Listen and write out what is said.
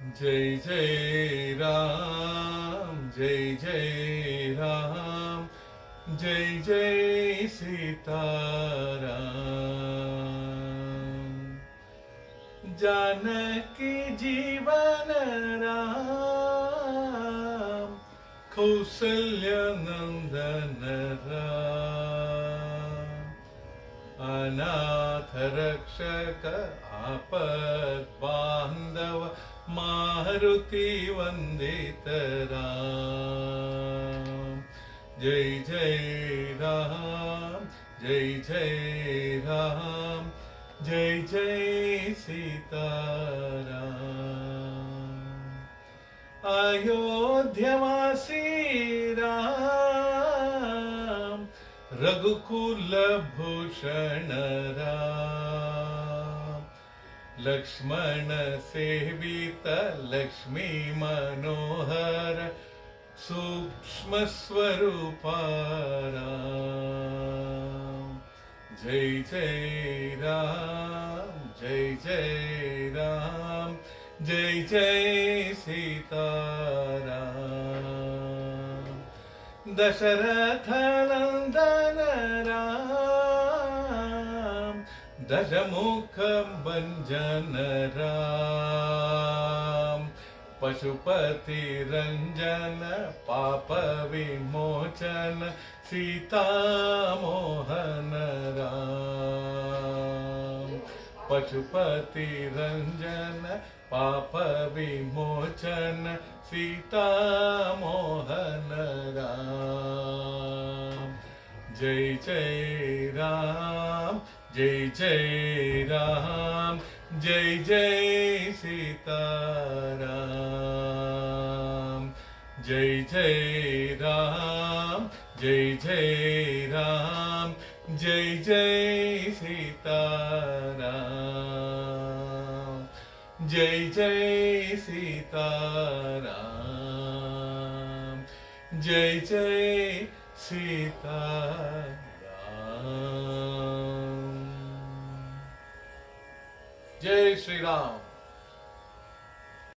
जय जय राम, जय जय राम, जय जय सीताराम। जानकी जीवन राम, कौसल्य नंदन राम। अनाथ रक्षक आपद बांधव, मारुति वंदित राम। जय जय राम, जय जय राम, जय जय सीताराम। अयोध्यावासी राम, रघुकुल भूषण राम। लक्ष्मण सेवित लक्ष्मी मनोहर, सूक्ष्म स्वरूप राम। जय जय राम, जय जय राम, जय जय सीताराम। दशरथ नंदन राम, दशमुख भंजन राम। पशुपति रंजन पाप विमोचन, सीता मोहन राम। पशुपति रंजन पाप विमोचन, सीता मोहन राम। जय जय राम, जय जय राम, जय जय सीताराम। जय जय राम, जय जय राम, जय जय सीताराम। जय जय सीताराम, जय जय सीताराम। जय श्री राम।